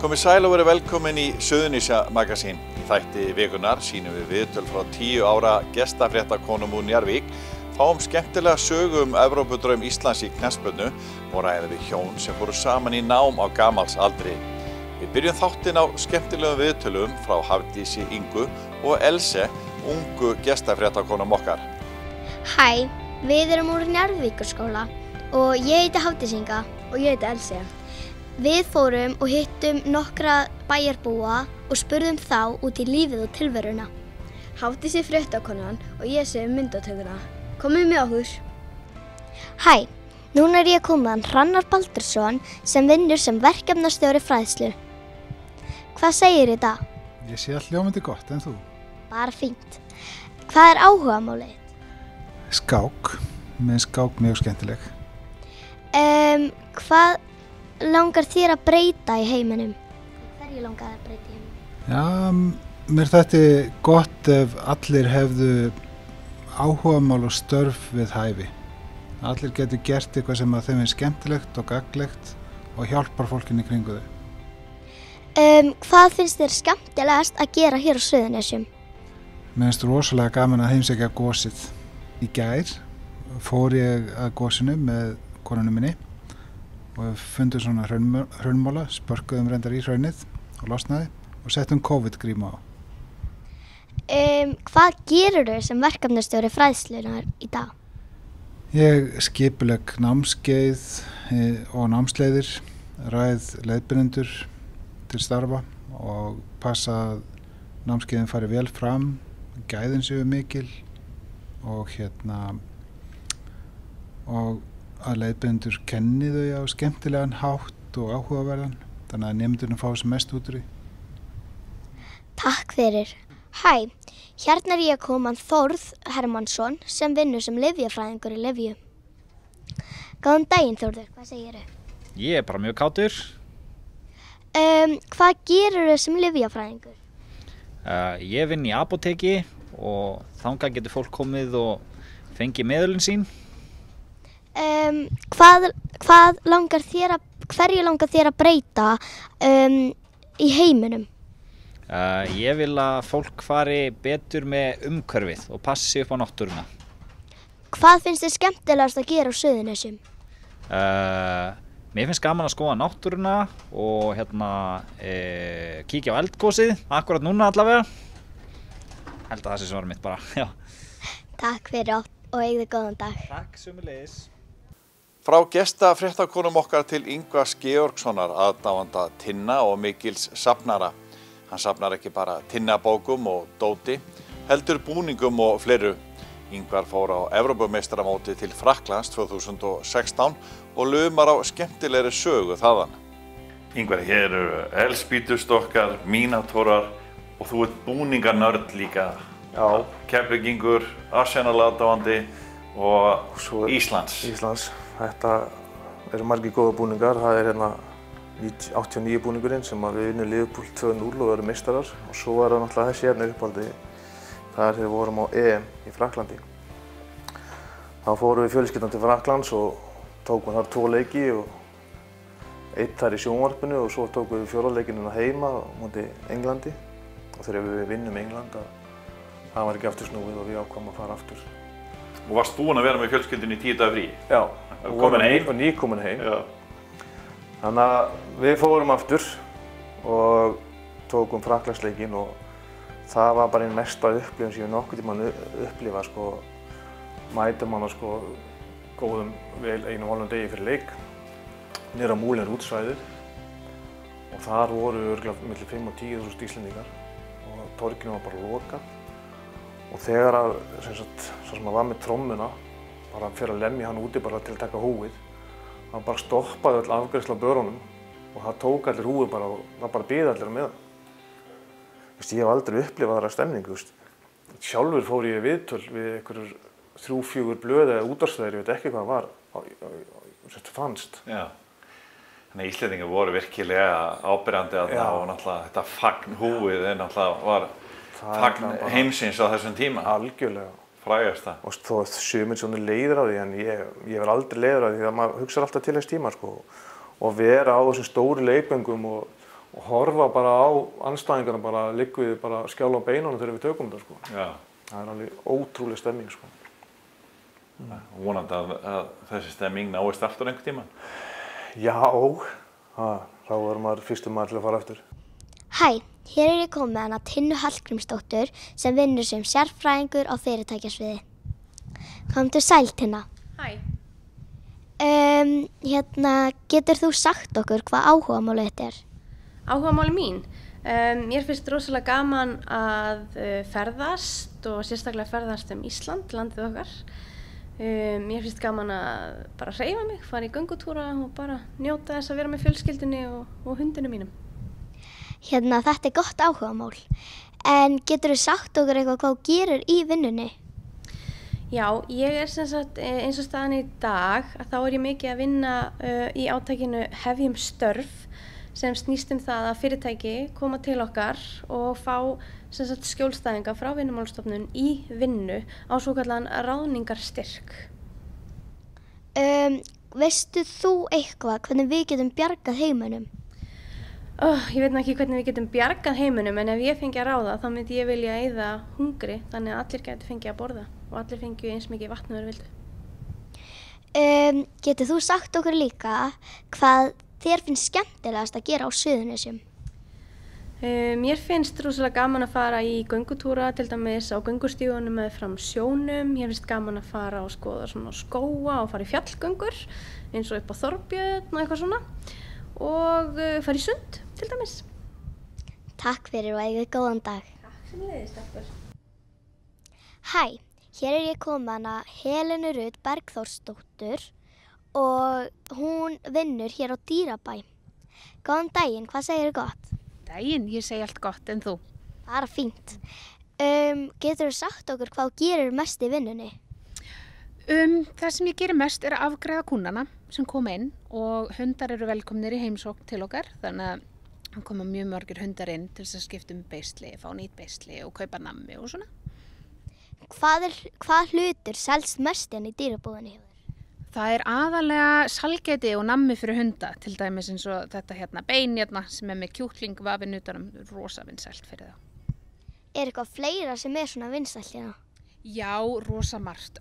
Komið sæl og verið velkomin í Suðurnesja Magasín. Í þætti vikunar sýnum við viðtöl frá 10 ára gestafréttakonum úr Njarðvík, fáum skemmtilega sögu Evrópudraum Íslands í knattspyrnu og ræðum við hjón sem fóru saman í nám á gamals aldri. Við byrjum þáttinn á skemmtilegum viðtölum frá Hafdísi Ingu og Else, ungu gestafréttakonum okkar. Hæ, við erum úr Njarðvíkurskóla og ég heiti Hafdís Inga og ég heiti Else. Við fórum og hittum nokkra bæjarbúa og spurðum þá út í lífið og tilveruna. Hafdís fréttakonan og ég sé myndatökuna. Komið með okkur. Hæ, núna ég komin Hrannar Baldursson sem vinnur sem verkefnastjóri fræðslu. Hvað segir í dag? Ég sé allt ljómandi gott, en þú? Bara fínt. Hvað áhugamálið? Skák. Með skák mjög skemmtileg. Hvað langar þér að breyta í heiminum? Hverju langar að breyta í heiminum? Já, mér þætti gott ef allir hefðu áhugamál og störf við hæfi. Allir getur gert eitthvað sem að þeim er skemmtilegt og gagnlegt og hjálpar fólkinu í kringu þau. Hvað finnst þér skemmtilegast að gera hér á Suðurnesjum? Mér finnst rosalega gaman að heimsækja gosið. Í gær fór ég að gosinu með konunni minni og við fundum svona hraunmála, spörkuðum reyndar í hraunið og losnaði og settum COVID-grímu á. Hvað gerirðu sem verkefnastjóri fræðslunar í dag? Ég skipulegg námskeið og námsleiðir, ræð leiðbeinendur til starfa og passa að námskeiðin fari vel fram, gæðin séu mikil og og að leiðbeinendur kenni þau á skemmtilegan hátt og áhugaverðan, þannig að nemendurnir fá sem mest út úr því. Takk fyrir. Hæ, hérna ég komin Þórð Hermannsson sem vinnur sem lyfjafræðingur í lyfju. Góðan daginn Þórður, hvað segirðu? Ég er bara mjög kátur. Hvað gerirðu sem lyfjafræðingur? Ég vinn í apóteki og þangað getur fólk komið og fengið meðölin sín. Hverju langar þér að breyta í heiminum? Ég vil að fólk fari betur með umhverfið og passi upp á náttúruna. Hvað finnst þér skemmtilegast að gera á Suðurnesjum? Mér finnst gaman að skoða náttúruna og kíkja á eldgosið, akkurat núna allavega. Held að það sé svarið mitt bara, já. Takk fyrir og eigðu góðan dag. Takk sömuleiðis. Frá gestafréttakonum okkar til Ingvars Georgssonar, aðdáanda Tinna og mikils safnara. Hann safnar ekki bara Tinnabókum og dóti, heldur búningum og fleiru. Ingvar fór á Evrópumeistaramóti til Frakklands 2016 og lumar á skemmtilegri sögu þaðan. Ingvar, hér eru eldspýtustokkar, mínatórar og þú ert búninganörd líka. Já. Keflvíkingur, Arsenal-aðdáandi og Íslands. Þetta eru margir góða búningar. Það er 89 búningurinn sem við vinnum Liverpool 2-0 og verðum meistarar. Og svo er það náttúrulega þessi hérna uppáldi. Það er þegar við vorum á EM í Frakklandi. Þá fórum við fjölskyldan til Frakklands og tókum þar 2 leiki og einn þar í sjónvarpinu og svo tókum við 4. leikinn heima á móti Englandi. Og þegar við vinnum England, það var ekki aftur snúið og við ákváðum að fara aftur. Og varst búinn að vera með fjölskyldunni í 10 daga frí? Já, komin heim? Og nýkomin heim. Já. Þannig að við fórum aftur og tókum Frakklandsleikinn og það var bara einn mesta upplifun sem ég nokkuð tímann upplifað. Mætum hana góðum vel 1,5 degi fyrir leik niður á Moulin Rouge svæðið og þar voru örugglega milli 5 og 10.000 Íslendingar og torginu var bara lokað. Og þegar sá sem var með trommuna bara fyrir að lemja hann úti bara til að taka húið, hann bara stoppaði öll afgreiðsla á börunum og það tók allir húið bara og það bara biði allir með hann. Ég hef aldrei upplifað þessa stemningu. Sjálfur fór ég í viðtöl við einhverjur 3-4 blöð eða útvarpsþættir, ég veit ekki hvað var fannst. Já. Þannig að Íslendingar voru virkilega áberandi þarna og náttúrulega þetta fagn húið náttúrulega var fagn heimsins á þessum tíma. Algjörlega. Frægasta. Og þó að sumir svona leiður á því, en ég var aldrei leiður á því að maður hugsar alltaf til þess tíma og vera á þessum stóru leikvöngum og og horfa bara á andstæðingarna, bara liggum við bara skjála á beinunum þegar við tökum þetta, sko. Já. Það alveg ótrúleg stemming, sko. Vonandi að þessi stemming náist aftur einhvern tíma. Já, þá maður fyrstur maður til að fara aftur. Hæ, hér ég komið með hana Tinnu Hallgrímsdóttur sem vinnur sem sérfræðingur á fyrirtækjasviði. Komdu sæl, Tinna. Hæ. Getur þú sagt okkur hvað áhugamáli þetta er? Áhugamáli mín? Mér finnst rosalega gaman að ferðast og sérstaklega ferðast Ísland, landið okkar. Mér finnst gaman að bara hreyfa mig, fara í göngutúra og bara njóta þess að vera með fjölskyldunni og hundinu mínum. Þetta er gott áhugamál. En getur þú sagt okkur eitthvað hvað þú gerir í vinnunni? Já, ég er sem sagt eins og staðan í dag að þá er ég mikið að vinna í átakinu Hefjum störf sem snýst það að fyrirtæki koma til okkar og fá sem sagt skjólstæðinga frá Vinnumálastofnun í vinnu á svokallaðan ráðningarstyrk. Veistu þú eitthvað hvernig við getum bjargað heiminum? Ég veit ekki hvernig við getum bjargað heiminum, en ef ég fengi að ráða þá myndi ég vilja eyða hungri þannig að allir gætu fengið að borða og allir fengið eins mikið vatn og þeir vildu. Getur þú sagt okkur líka hvað þér finnst skemmtilegast að gera á Suðurnesjum? Mér finnst rosalega gaman að fara í göngutúra, til dæmis á göngustígunum meðfram sjónum. Mér finnst gaman að fara og skoða svona skóga og fara í fjallgöngur eins og upp á Þorbjörn og eitthvað svona. Og fara í sund, til dæmis. Takk fyrir og eigið góðan dag. Takk sem leiðist, takk. Hæ, hér ég komið með hana Helenu Rut Bergþórsdóttur og hún vinnur hér á Dýrabæ. Góðan daginn, hvað segirðu gott? Daginn, ég segi allt gott, en þú? Bara fínt. Getur þú sagt okkur hvað þú gerir mest í vinnunni? Það sem ég gerir mest er að afgreiða kúnnana sem koma inn og hundar eru velkomnir í heimsókn til okkar, þannig að það koma mjög margir hundar inn til þess að skipta beisli, fá nýtt beisli og kaupa nammi og svona. Hvað hlutur selst mest inn í dýrabúðinni hjá þér? Það er aðalega salgæti og nammi fyrir hunda, til dæmis eins og þetta bein sem er með kjúkling vafinn utanum, rosa vinsælt fyrir það. Er eitthvað fleira sem er svona vinsælt hérna? Já, rosa margt.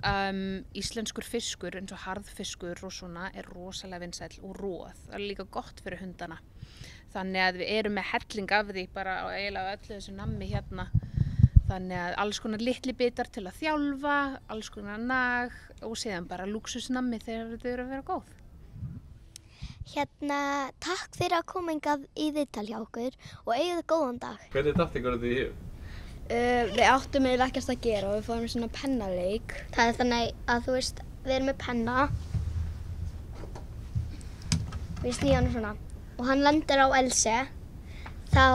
Íslenskur fiskur eins og harðfiskur og svona er rosalega vinsæll og róð. Það er líka gott fyrir hundana. Þannig að við erum með helling af því bara á eiginlega öllu þessu nammi hérna. Þannig að alls konar litli bitar til að þjálfa, alls konar nag og síðan bara lúxusnammi þegar þau eru að vera góð. Takk fyrir að koma hingað í viðtal hjá okkur og eigið góðan dag. Hvernig datt ykkur þetta í hug? Við áttum eiginlega ekkert að gera og við fórum í svona pennaleik. Það er þannig að þú veist, við erum með penna. Við snýjum hann svona og hann lendir á Elsi. Þá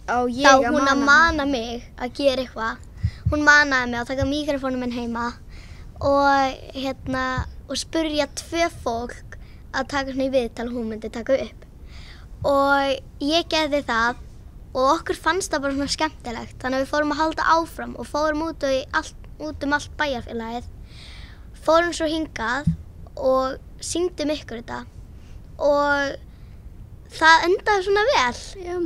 hún að mana mig að gera eitthvað. Hún manaði mig að taka mikrofónum minn heima og spurja 2 fólk að taka svona í viðtal og hún myndi taka upp. Og ég gerði það og okkur fannst það bara svona skemmtilegt. Þannig að við fórum að halda áfram og fórum út um allt bæjarfélagið. Fórum svo hingað og syngdum ykkur þetta og það endaði svona vel. Já.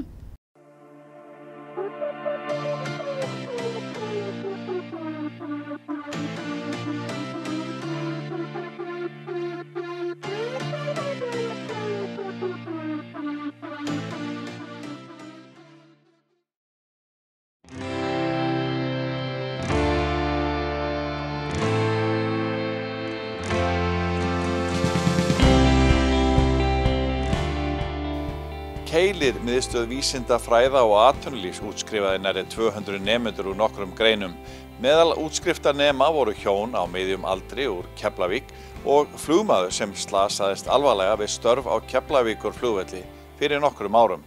Keilir miðstöð vísinda, fræða og atvinnulífs útskrifaði nærri 200 nemendur úr nokkrum greinum. Meðal útskriftarnema voru hjón á miðjum aldri úr Keflavík og flugmaður sem slasaðist alvarlega við störf á Keflavíkurflugvelli fyrir nokkrum árum.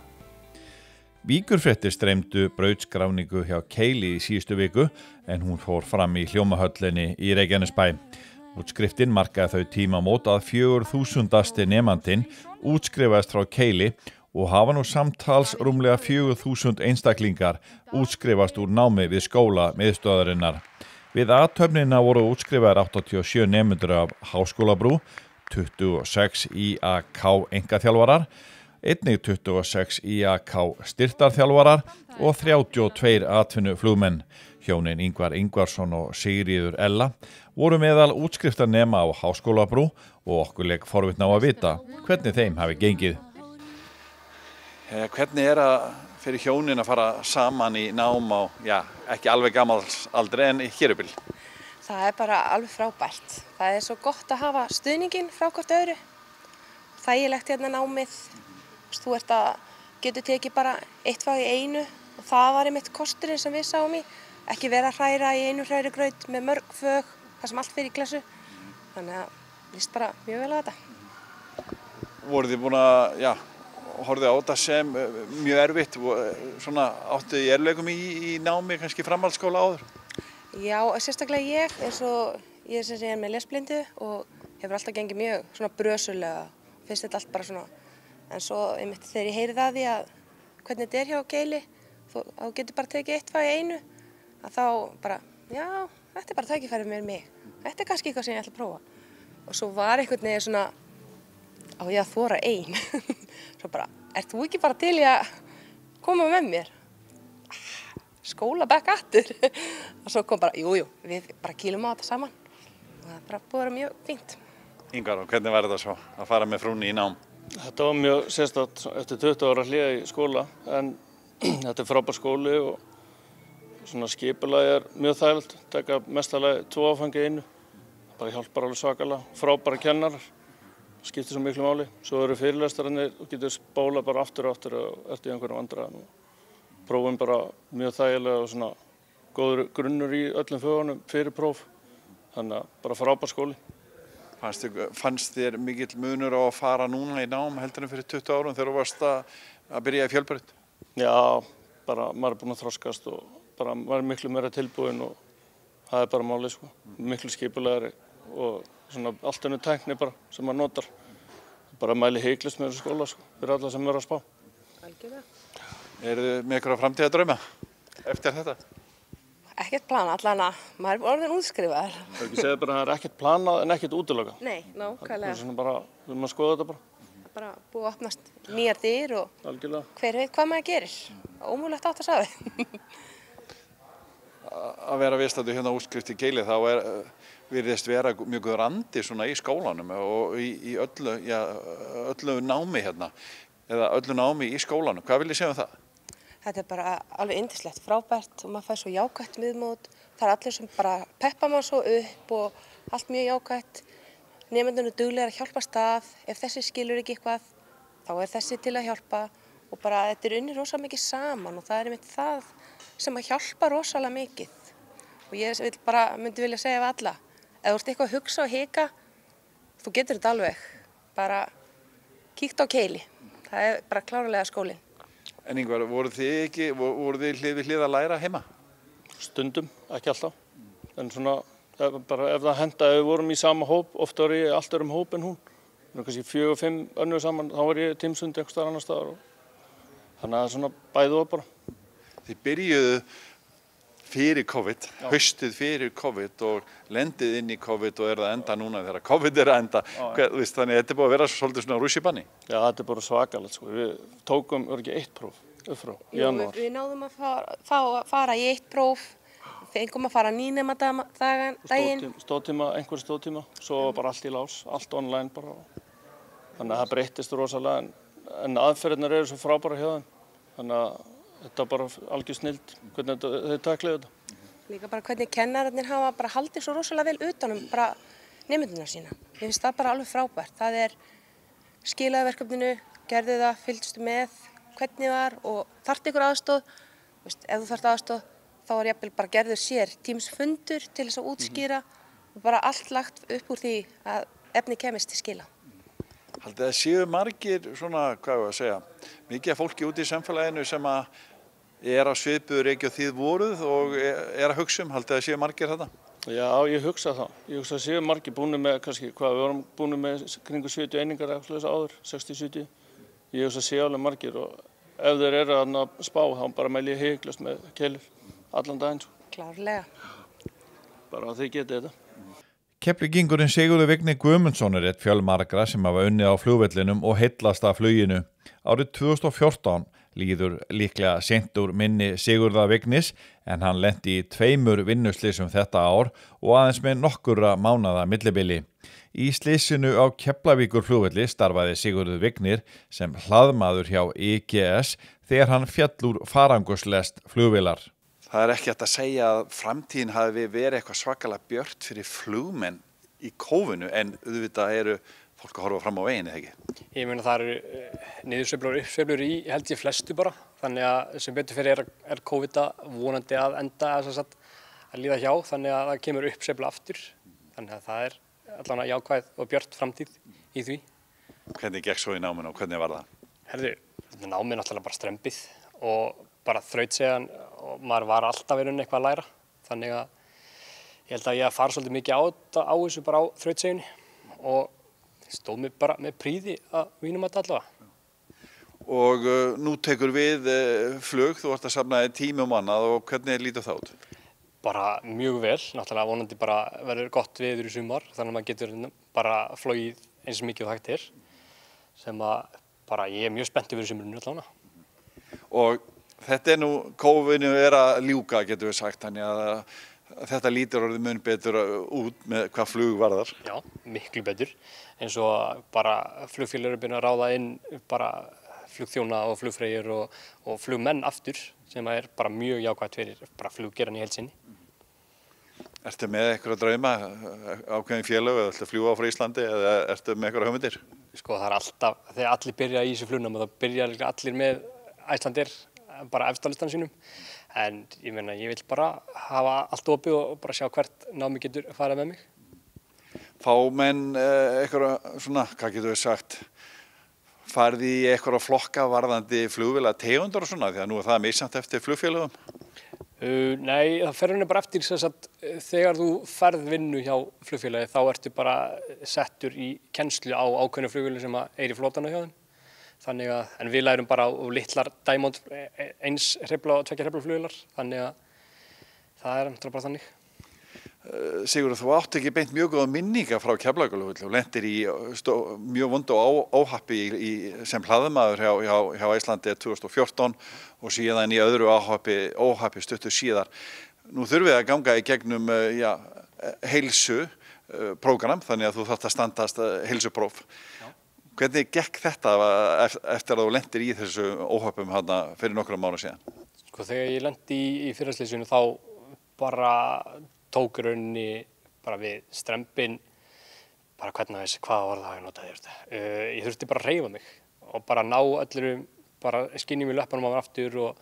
Víkurfréttir streymdu brautskráningu hjá Keili í síðustu viku en hún fór fram í Hljómahöllinni í Reykjanesbæ. Útskriftin markaði þau tímamót að 4000. nemandinn útskrifaðist frá Keili og hafa nú samtals rúmlega 4000 einstaklingar útskrifast úr námi við skóla miðstöðarinnar. Við athöfnina voru útskrifaðir 87 nemendur af háskólabrú, 26 IAK einkaþjálfarar, einnig 26 IAK styrktarþjálfarar og 32 atvinnuflugmenn. Hjónin Ingvar Ingvarsson og Sigríður Ella voru meðal útskriftarnema á Háskólabrú og okkur leik forvitna á að vita hvernig þeim hafi gengið. Hvernig að fyrir hjónin að fara saman í nám á, ekki alveg gamals aldri en hér uppi? Það bara alveg frábært. Það svo gott að hafa stuðninginn frá hvort öðru. Þægilegt hérna námið. Þú getur tekið bara eitt fag í einu og það var einmitt kosturinn sem við sáum í. Ekki vera að hræra í einu hrærigraut með mörg fög, það sem allt fyrir í klassu. Þannig að líst bara mjög vel á þetta. Voruð þið búin að, horfðu á þetta sem mjög erfitt, svona áttu í erlegum í námi, kannski framhaldsskóla áður? Já, sérstaklega eins og ég sem sé með lesblindu og hefur alltaf gengið mjög svona brösulega, finnst þetta allt bara svona. En svo einmitt þegar ég heyri það því að hvernig þetta hjá Geili, þá getur bara tekið eitt fag í einu, að þá bara, þetta bara tækifæri með mig. Þetta kannski eitthvað sem ég ætla að prófa. Og svo var einhvern veginn svona, á ég að þora ein. Svo bara, ert þú ekki bara til í að koma með mér? Skólabekk aftur. Og svo kom bara, jú, við bara kýlum á þetta saman. Og það bara búið að vera mjög fínt. Ingar, og hvernig var þetta svo að fara með frúnni í nám? Þetta var mjög sérstakt eftir 20 ára hlé í skóla, en þetta frábær skóli og svona skipulagi mjög þægilegt, taka mestalagi 2 áfangi í einu. Bara hjálpar alveg svakalega, frábæra kennarar, skiptir svo miklu máli. Svo eru fyrirlestararnir og getur spólað bara aftur og aftur og eftir einhverjum vandræðum. Prófum bara mjög þægilega og svona góður grunnur í öllum fögunum fyrir próf. Þannig að bara frábær skóli. Fannst þér mikill munur á að fara núna í nám heldur en fyrir 20 árum þegar þú varst að byrja í fjölbraut? Já, bara maður búinn að þroskast og bara maður miklu meira tilbúinn og það bara málið sko. Miklu skipulegri og svona allt önnur tækni bara sem maður notar. Bara mæli heiklust með þessu skóla sko, fyrir alla sem verður að spá. Algjörlega. Eru þið með ykkur framtíðardrauma eftir þetta? Ekkert plana, allan að maður orðin útskrifaður. Það ekki segja bara að það ekkert planað en ekkert útilokað. Nei, nákvæmlega. Það svona bara, við maður skoða þetta bara. Bara búið að opnast nýjar dyr og hver veit hvað maður gerir. Ómögulegt átt að sagði. Að vera viðstaddur hérna útskrift í Geili þá virðist vera mjög góður andi svona í skólanum og í öllu námi hérna eða öllu námi í skólanum. Hvað vil ég segja um það? Þetta bara alveg yndislegt, frábært og maður fær svo jákvætt viðmót. Það allir sem bara peppa maður svo upp og allt mjög jákvætt. Nemendurnir duglegir að hjálpast að. Ef þessi skilur ekki eitthvað, þá þessi til að hjálpa og bara þetta unnið rosalega mikið saman og það einmitt það sem að hjálpa rosalega mikið. Og ég myndi vilja segja við alla, ef þú ert eitthvað að hugsa og hika, þú getur þetta alveg. Bara kíkt á Keili, það bara klárlega skólinn. En Ingvar, voruð þið hlið við hlið að læra heima? Stundum, ekki alltaf. En svona, bara ef það hentaði, við vorum í sama hóp, ofta var ég allt hóp en hún. Kannski 4-5 önnur saman, þá var ég tímsund einhvers staðar annar staðar. Þannig að það svona bæði og bara. Þið byrjuðu fyrir COVID, haustið fyrir COVID og lendið inn í COVID og það enda núna þegar COVID að enda. Þannig að þetta búið að vera svolítið svona rússibanni. Já, þetta bara svakalegt sko. Við tókum ekki 1 próf upp frá janúar. Við náðum að fara í 1 próf, fengum að fara nýnema daginn. Einhver stóðtíma, svo bara allt í lás, allt online bara. Þannig að það breyttist rosalega en aðferðirnar eru svo frábæra hjá þeim. Þannig að þetta bara algjör snilld, hvernig þau taklaði þetta. Líka bara hvernig kennararnir hafa bara haldið svo rosalega vel utanum bara nemendurna sína. Ég finnst það bara alveg frábært. Það skilaði verkefninu, gerði það, fylgstu með, hvernig var og þarfti ykkur aðstoð. Ef þú þarft aðstoð, þá jafnvel bara gerður sér tímsfundur til þess að útskýra og bara allt lagt upp úr því að efni kemist til skila. Haldið að séu margir svona, hvað ég að segja, mikið af fólki úti í samfélaginu sem að á svipuðu reiki og þið voruð og að hugsa haldið að séu margir þetta? Já, ég hugsa það. Ég hugsa að séu margir búinu með, kannski, við vorum búinu með kringu 70 einingar eða eitthvað áður, 60-70. Ég hugsa að séu alveg margir og ef þeir eru að spá, þá bara mæli ég heiklust með Keilir allan daginn. Klárlega. Bara að þið geti þetta. Keflvíkingurinn Sigurður Vigni Guðmundsson einn fjölmargra sem hafa unnið á flugvellinum og heillast af fluginu. Árið 2014 líður líklega seint úr minni Sigurðar Vignis en hann lenti í 2 vinnuslysum þetta ár og aðeins með nokkurra mánaða millibili. Í slysinu á Keflavíkurflugvelli starfaði Sigurður Vignir sem hlaðmaður hjá IGS þegar hann féll úr farangurslest flugvélar. Það er ekki hægt að segja að framtíðin hafi verið eitthvað svakalega björt fyrir flugmenn í kófinu en auðvitað eru fólk að horfa fram á veginn, eða ekki? Ég meina það eru niðursveiflur og uppsveiflur í held ég flestu bara, þannig að sem betur fyrir er COVID vonandi að enda að líða hjá, þannig að það kemur uppsveifla aftur, þannig að það er allavega jákvæð og björt framtíð í því. Hvernig gekk svo í náminu og hvernig var það? Herðu, námið náttúrulega bara strembið og bara þrautseigjan og maður var alltaf í rauninni eitthvað að læra, þannig að ég held að ég fara svolítið mikið á þessu bara á þrautseigjunni og stóð mig bara með príði að vínum að allavega. Og nú tekur við flug, þú ert að safna tímum annað og hvernig lítur það út? Bara mjög vel, náttúrulega vonandi bara verður gott veður í sumar, þannig að maður getur bara flogið eins mikið og hægt sem að bara ég er mjög spennt yfir sumrinu allavega. Og þetta nú, kófinu að ljúka getur við sagt, þannig að þetta lítur orðið mun betur út með hvað flug varðar. Já, miklu betur. Eins og bara flugfélög eru byrjað að ráða inn bara flugþjóna og flugfreyjur og flugmenn aftur sem er bara mjög jákvætt fyrir bara fluggeran í heild sinni. Ertu með einhverja drauma, ákveðin félög, eða ættu að fljúga frá Íslandi eða ertu með einhverja hugmyndir? Sko það er alltaf, þegar allir byrja í þessu flugnámi þá byrja allir með Icelandair bara efst á listanum sínum. En ég meina, ég vil bara hafa allt opið og bara sjá hvert námi getur farið með mig. Fá menn eitthvað svona, hvað getur við sagt, farið í eitthvað flokka varðandi flugvéla tegundur og svona, því að nú er það misjafnt eftir flugfélögum? Nei, það fer henni bara eftir þess að þegar þú ferð vinnu hjá flugfélagi þá ertu bara settur í kennslu á ákveðnu flugvélu sem er í flotanu hjá þeim. Þannig að, en við lærum bara á litlar Diamond 1 hreyfla og 2 hreyfla flugvélar, þannig að það er náttúrulega bara þannig. Sigurður, þú átt ekki beint mjög góða minningar frá Keflavíkurflugvelli og lentir í mjög vondu óhappi sem hlaðmaður hjá Íslandi 2014 og síðan í öðru óhappi stuttu síðar. Nú þurfum við að ganga í gegnum heilsuprógram, þannig að þú þarft að standast heilsupróf. Hvernig gekk þetta eftir að þú lentir í þessu óhöppum fyrir nokkrum mánuðum síðan? Sko þegar ég lendi í fyrraslysinu þá bara tók rauninni bara við strembin, bara hvernig þessi, hvað var það að notaði þetta? Ég þurfti bara að hreyfa mig og bara ná öllum, bara skinni mig löppunum á mér aftur og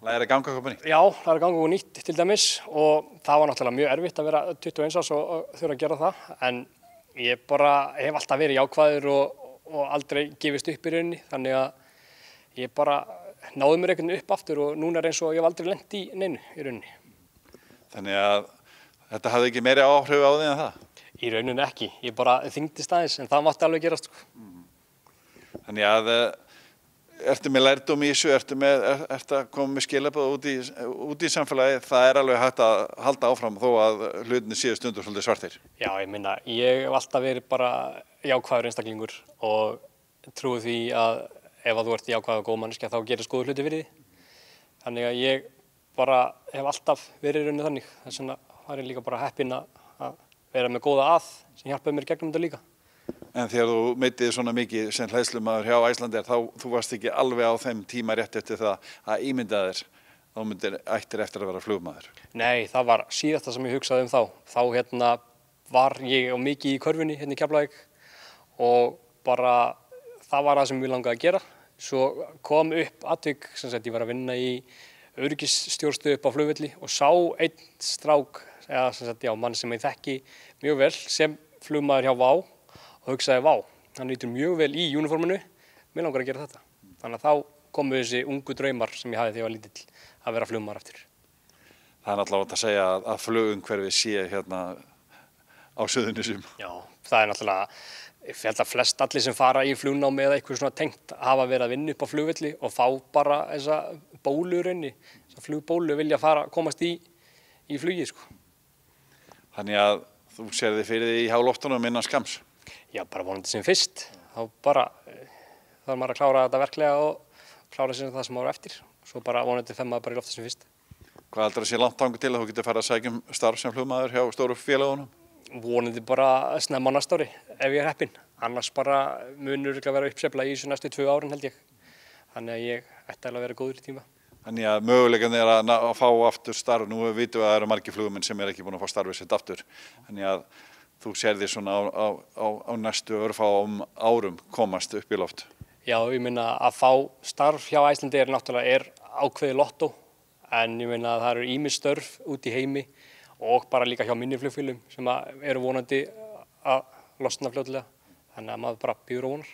læra að ganga eitthvað nýtt? Já, læra að ganga eitthvað nýtt til dæmis og það var náttúrulega mjög erfitt að vera 21 árs og þurfa að gera það, en ég bara hef alltaf verið jákvæður og aldrei gefist upp í rauninni, þannig að ég bara náði mér einhvern upp aftur og núna er eins og ég hef aldrei lent í neinu í rauninni. Þannig að þetta hafði ekki meiri áhrif á því en það? Í rauninni ekki, ég bara þyngdist aðeins en það mátti alveg gerast. Þannig að ertu með lærdóm í þessu, ertu að koma með skilaboð út í samfélagi, það er alveg hægt að halda áfram þó að hlutinni séu stundum svolítið svartir? Já, ég meina, ég hef alltaf verið bara jákvæður einstaklingur og trúi því að ef að þú ert jákvæð og góð manneskja þá gerir góða hluti fyrir því. Þannig að ég bara hef alltaf verið í rauninni þannig. Þess vegna var ég líka bara heppinn að vera með góða sem hjálpaði mér gegnum þetta líka. En þegar þú meitið svona mikið sem hleðslumaður hjá Icelandair þá þú varst ekki alveg á þeim tíma rétt eftir það að ímynda þér þá ættir eftir að vera flugmaður? Nei, það var síðasta sem ég hugsaði þá. Þá var ég á mikið í körfunni í Keflavík og bara það var það sem ég langaði að gera. Svo kom upp atvik sem sagt ég var að vinna í öryggisstjórnstöð upp á flugvelli og sá einn strák, eða sem sagt mann sem ég þekki mjög vel sem flugmaður hjá WOW og hugsaði vá, hann lítur mjög vel í uniforminu, mér langar að gera þetta. Þannig að þá komu þessi ungu draumar sem ég hafði þegar ég var lítill að vera flugmaður eftir. Það er náttúrulega að segja að flugumhverfi sé hérna á Suðurnesjum. Já, það er náttúrulega, ég held að flest allir sem fara í flugnámi eða eitthvað svona tengt hafa verið að vinna upp á flugvelli og fá bara þessa bólu í rauninni, þessa flugbólu vilja komast í flugi, sko. Þannig að þú sér þig fyrir því í háloftunum innan skamms? Já, bara vonandi sem fyrst. Þá bara þarf maður að klára þetta verklega og klára sér það sem maður eftir. Svo bara vonandi fer maður bara í loftið sem fyrst. Hvað heldur að sé langt þangað til að þú getur farið að sækja starf sem flugmaður hjá stóru félagunum? Vonandi bara snemma á næsta ári ef ég heppinn. Annars bara munur að vera uppsveifla í þessu næstu 2 árin held ég. Þannig að ég ætti að vera góður í tíma. Þannig að möguleikan að fá aftur starf. Nú vitum við að það eru margir flugmenn sem ekki búin að fá starfið sitt aftur. Þannig að þú sér því svona á næstu örfáum árum komast upp í loft. Já, ég meina að fá starf hjá Icelandair náttúrulega ákveðið lottó. En ég meina að það eru ýmis störf út í heimi og bara líka hjá minni flugfélögum sem eru vonandi að losna fljótlega. Þannig að maður bara bíður og vonar.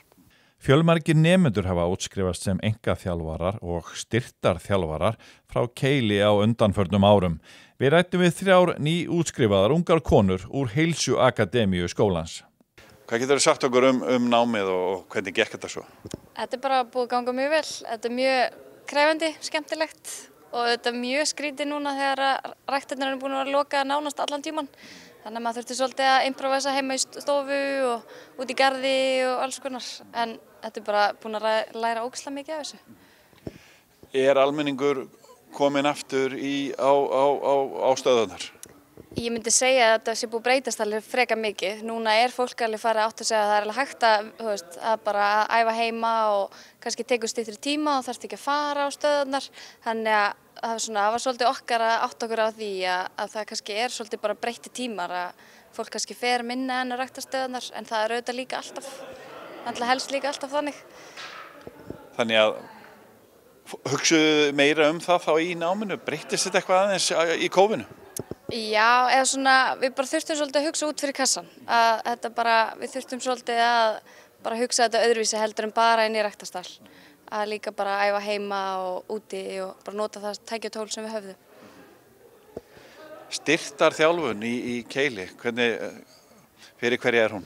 Fjölmargir nemendur hafa útskrifast sem einkaþjálfarar og styrktarþjálfarar frá Keili á undanförnum árum. Við ræddum við 3 nýútskrifaðar ungar konur úr Heilsuakademíu skólans. Hvað getur þið sagt okkur námið og hvernig gekk þetta svo? Þetta bara búið að ganga mjög vel. Þetta mjög krefjandi, skemmtilegt og þetta mjög skrítið núna þegar ræktarnir eru búin að vera lokað nánast allan tíman. Þannig að maður þurfti svolítið að improvisa heima í stofu og út í garði og alls konar. En þetta bara búin að læra ógeðslega mikið af þessu. Almenningur kominn aftur á stöðunar? Ég myndi segja að þetta sé búið að breytast alveg freka mikið. Núna fólk alveg farið átt að segja að það alveg hægt að bara æfa heima og kannski tekur styttri tíma og þarfst ekki að fara á stöðunar. Þannig að það var svolítið okkar að átta okkur á því að það kannski svolítið bara breytti tímar að fólk kannski fer minna en að ræktarstöðunar en það auðvitað líka alltaf, helst líka alltaf þannig. Þannig að hugsuðu meira það þá í náminu, breyttist þetta eitthvað aðeins í kófinu? Já, við bara þurftum svolítið að hugsa út fyrir kassan. Við þurftum svolítið að bara hugsa þetta öðruvísi heldur en bara inn í ræktarstall. Að líka bara æfa heima og úti og bara nota það tækjatól sem við höfðum. Styrktarþjálfun í Keili, fyrir hverja hún?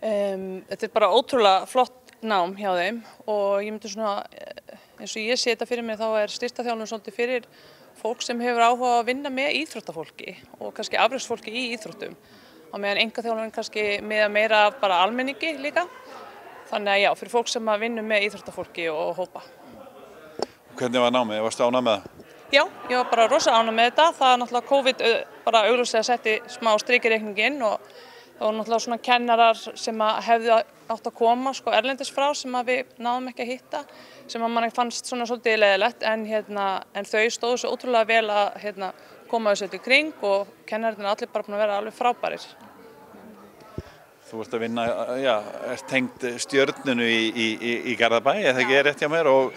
Þetta bara ótrúlega flott nám hjá þeim og ég myndi eins og ég sé þetta fyrir mig þá styrktarþjálfun svolítið fyrir fólk sem hefur áhuga að vinna með íþróttafólki og kannski afreksfólki í íþróttum. Á meðan einkaþjálfun kannski meira bara almenningi líka. Þannig að já, fyrir fólk sem vinnur með íþróttafólki og hópa. Hvernig var námið? Varstu ánægð með það? Já, ég var bara rosa ánægð með þetta. Það náttúrulega COVID bara augljóslega setti smá strik í reikninginn og það voru náttúrulega svona kennarar sem hefðu átt að koma erlendis frá sem við náðum ekki að hitta, sem manni fannst svolítið leiðilegt en þau stóðu svo ótrúlega vel að koma þessu í kring og kennararnir allir bara búin að vera alveg frábærir. Þú ert að vinna, tengt stjörnunu í Garðabæ, eða ekki rétt hjá mér og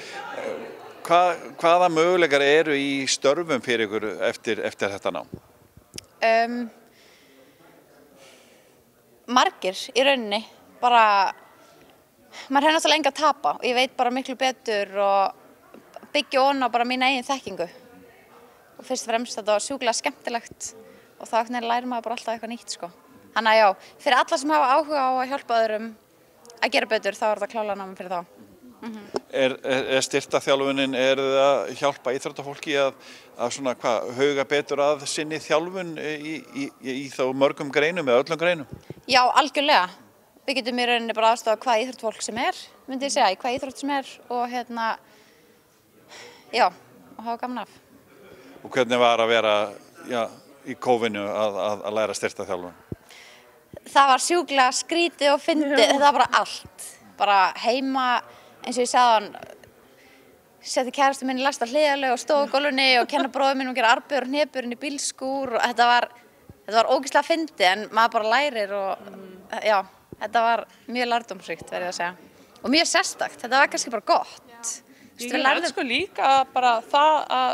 hvaða möguleikar eru í störfum fyrir ykkur eftir þetta nám? Margir í rauninni, maður hefur náttúrulega enga að tapa og ég veit bara miklu betur og byggja ofan á bara mína eigin þekkingu og fyrst og fremst þetta var sjúklega skemmtilegt og þá lærir maður bara alltaf eitthvað nýtt Þannig að já, fyrir alla sem hafa áhuga á að hjálpa öðrum að gera betur þá þetta klálega námið fyrir þá. Styrktarþjálfunin, þið að hjálpa íþróttafólki að huga betur að sinni þjálfun í þá mörgum greinum eða öllum greinum? Já, algjörlega. Við getum í rauninni bara aðstoða hvað íþróttafólk sem myndi ég segja, í hvað íþrótt sem og og hafa gaman af. Og hvernig var að vera í kófinu að læra styrktarþjálfun? Það var sjúklega skrítið og fyndið, þetta var bara allt. Bara heima, eins og ég sagði hann, setti kærastu minni lasta hliðarlega og stóð á gólfunni og kenna bróður minn að gera armböður og hnébur inn í bílskúr og þetta var ógeðslega fyndið en maður bara lærir og þetta var mjög lærdómsríkt verið að segja. Og mjög sérstakt, þetta var kannski bara gott. Ég held líka bara það að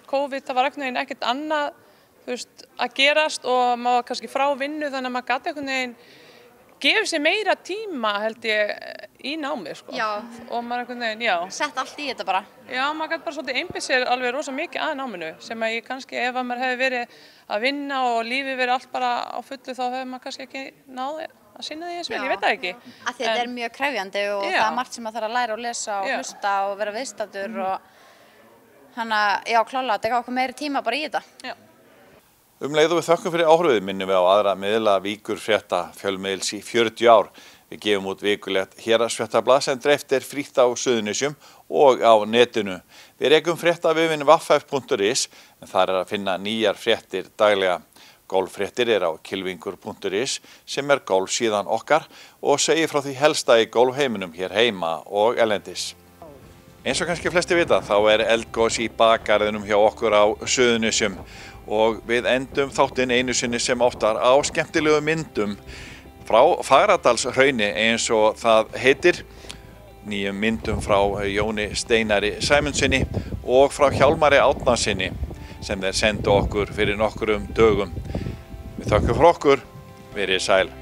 COVID, það var ekkert annað að gerast og maður var kannski frá vinnu þannig að maður gat einhvern veginn gefið sér meira tíma held ég í námi og maður einhvern veginn, sett allt í þetta bara. Já, maður gat bara svolítið einbeitt sér alveg rosa mikið að náminu sem að ég kannski ef maður hefði verið að vinna og lífið verið allt bara á fullu þá hefði maður kannski ekki náði að sinna því eins vel, ég veit það ekki. Af því þetta er mjög krefjandi og það er margt sem maður þarf að læra og lesa og hlusta og vera viðstaddur og þannig að klálega þetta gaf okkur meiri tíma bara í þetta. Leið og við þökkum fyrir áhrifið minnum við á aðra miðla Víkur frétta fjölmiðils í 40 ár. Við gefum út vikulegt héraðsfréttablað sem dreift frítt á Suðurnesjum og á netinu. Við rekum fréttavefinn vaff.is en þar að finna nýjar fréttir daglega. Golffréttir á kylfingur.is sem golfsíðan okkar og segir frá því helsta í golfheiminum hér heima og erlendis. Eins og kannski flesti vita þá eldgos í bakgarðinum hjá okkur á Suðurnesjum og við endum þáttinn einu sinni sem oftar á skemmtilegu myndum frá Fagradalshrauni eins og það heitir, nýjum myndum frá Jóni Steinari Sæmundsinni og frá Hjálmari Árnasyni sem þeir sendu okkur fyrir nokkrum dögum. Við þökkum fyrir okkur, verið sæl.